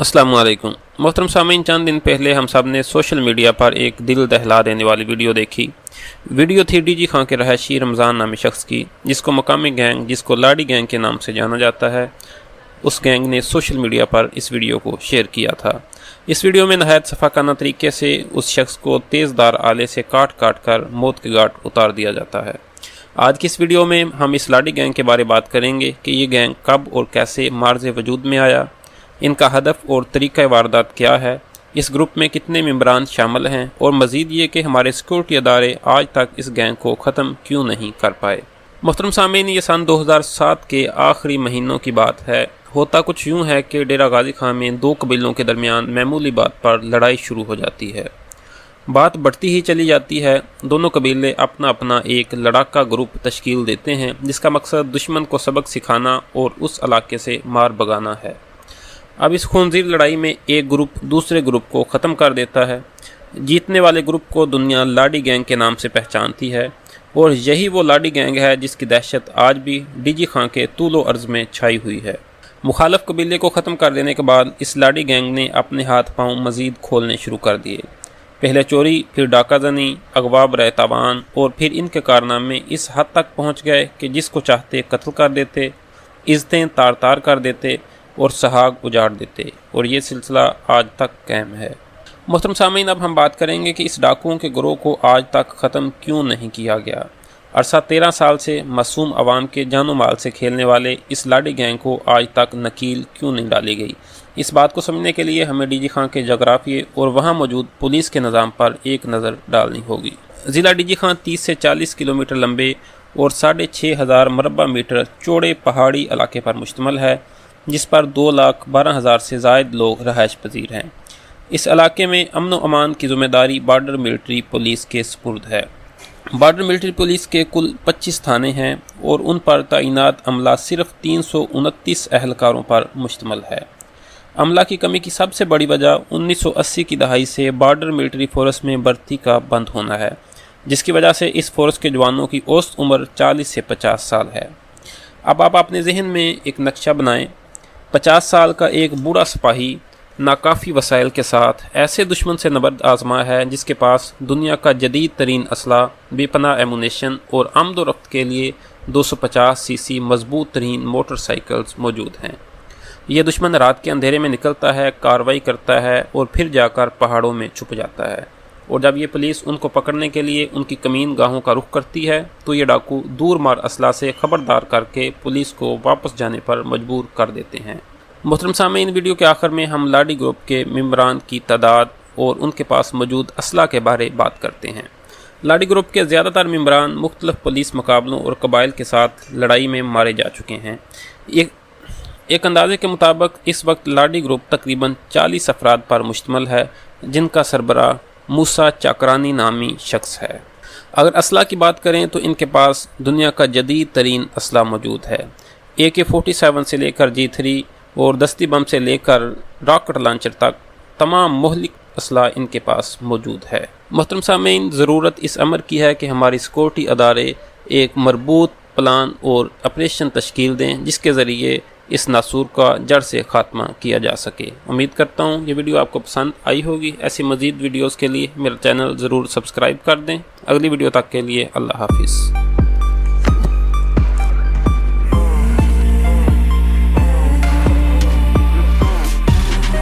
अस्सलाम वालेकुम मोहतरम सामीन, चंद दिन पहले हम सब ने सोशल मीडिया पर एक दिल दहला देने वाली वीडियो देखी। वीडियो थी डीजी खां के रहायशी रमज़ान नामी शख्स की, जिसको मकामी गैंग, जिसको लाड़ी गैंग के नाम से जाना जाता है, उस गैंग ने सोशल मीडिया पर इस वीडियो को शेयर किया था। इस वीडियो में नहायत सफ़ाकाना तरीके से उस शख्स को तेज़दार आले से काट काट कर मौत के घाट उतार दिया जाता है। आज की इस वीडियो में हम इस लाड़ी गैंग के बारे बात करेंगे कि ये गैंग कब और कैसे मार्ज़ वजूद में आया, इनका हदफ और तरीक़ा वारदात क्या है, इस ग्रुप में कितने मेंबरान शामिल हैं, और मज़ीद ये कि हमारे सिक्योरिटी अदारे आज तक इस गैंग को ख़त्म क्यों नहीं कर पाए। मोहतरम सामीन, ये सन 2007 के आखिरी महीनों की बात है। होता कुछ यूँ है कि डेरा गाजी खां में दो कबीलों के दरमियान मामूली बात पर लड़ाई शुरू हो जाती है। बात बढ़ती ही चली जाती है। दोनों कबीले अपना अपना एक लड़ाका ग्रुप तश्कील देते हैं, जिसका मकसद दुश्मन को सबक सिखाना और उस इलाके से मार भगाना है। अब इस खूंजीर लड़ाई में एक ग्रुप दूसरे ग्रुप को ख़त्म कर देता है। जीतने वाले ग्रुप को दुनिया लाड़ी गैंग के नाम से पहचानती है, और यही वो लाड़ी गैंग है जिसकी दहशत आज भी डीजी खां के तूलो अर्ज़ में छाई हुई है। मुखालफ कबीले को ख़त्म कर देने के बाद इस लाड़ी गैंग ने अपने हाथ पांव मज़ीद खोलने शुरू कर दिए। पहले चोरी, फिर डाका जनी, अगवा बराए तावान, और फिर इनके कारनामे इस हद तक पहुँच गए कि जिसको चाहते कत्ल कर देते, इज़्ज़तें तार तार कर देते और सहाग उजाड़ देते, और ये सिलसिला आज तक कायम है। मोहतरम सामीन, अब हम बात करेंगे कि इस डाकुओं के गिरोह को आज तक ख़त्म क्यों नहीं किया गया। अरसा 13 साल से मासूम आवाम के जानो माल से खेलने वाले इस लाड़ी गैंग को आज तक नकील क्यों नहीं डाली गई। इस बात को समझने के लिए हमें डीजी खां के जगराफिए और वहाँ मौजूद पुलिस के निज़ाम पर एक नज़र डालनी होगी। ज़िला डीजी खां 30 से 40 किलोमीटर लंबे और 6500 मरबा मीटर चौड़े पहाड़ी इलाके पर मुश्तमिल है, जिस पर 2,12,000 से ज़ायद लोग रहायश पजीर हैं। इस इलाके में अमन व अमान की ज़िम्मेदारी बॉर्डर मिलिट्री पुलिस के सुपुर्द है। बॉर्डर मिलिट्री पुलिस के कुल 25 थाने हैं और उन पर तैनात अमला सिर्फ 329 अहलकारों पर मुश्तमिल है। अमला की कमी की सबसे बड़ी वजह 1980 की दहाई से बॉर्डर मिलिट्री फोर्स में भर्ती का बंद होना है, जिसकी वजह से इस फोर्स के जवानों की औसत उम्र 40 से 50 साल है। अब आप अपने जहन में एक नक्शा बनाएं। 50 साल का एक बूढ़ा सिपाही नाकाफ़ी वसाइल के साथ ऐसे दुश्मन से नबर्द आजमा है जिसके पास दुनिया का जदीद तरीन असला, बेपनाह एमुनेशन और आमद व रफ्त के लिए 250 सीसी मजबूत तरीन मोटरसाइकिल्स मौजूद हैं। यह दुश्मन रात के अंधेरे में निकलता है, कार्रवाई करता है और फिर जाकर पहाड़ों में छुप जाता है, और जब ये पुलिस उनको पकड़ने के लिए उनकी कमीन गाहों का रुख करती है तो ये डाकू दूर मार असला से खबरदार करके पुलिस को वापस जाने पर मजबूर कर देते हैं। मोहतरम सामीन, वीडियो के आखिर में हम लाड़ी ग्रुप के मेंबरान की तादाद और उनके पास मौजूद असला के बारे बात करते हैं। लाड़ी ग्रुप के ज़्यादातर मेंबरान मुख्तलिफ पुलिस मुकाबलों और कबाइल के साथ लड़ाई में मारे जा चुके हैं। एक अंदाजे के मुताबिक इस वक्त लाड़ी ग्रुप तकरीबन 40 अफराद पर मुश्तमिल है, जिनका सरबराह मूसा चाकरानी नामी शख्स है। अगर असला की बात करें तो इनके पास दुनिया का जदीद तरीन असला मौजूद है। AK-47 से लेकर G3 और दस्ती बम से लेकर रॉकेट लॉन्चर तक तमाम मुहलिक असला इनके पास मौजूद है। मोहतरम सामीन, ज़रूरत इस अमर की है कि हमारी सिक्योरिटी अदारे एक मरबूत प्लान और ऑपरेशन तश्कील दें, जिसके ज़रिए इस नासूर का जड़ से ख़ात्मा किया जा सके। उम्मीद करता हूँ ये वीडियो आपको पसंद आई होगी। ऐसी मज़ीद वीडियोज़ के लिए मेरा चैनल ज़रूर सब्सक्राइब कर दें। अगली वीडियो तक के लिए अल्लाह हाफिज़।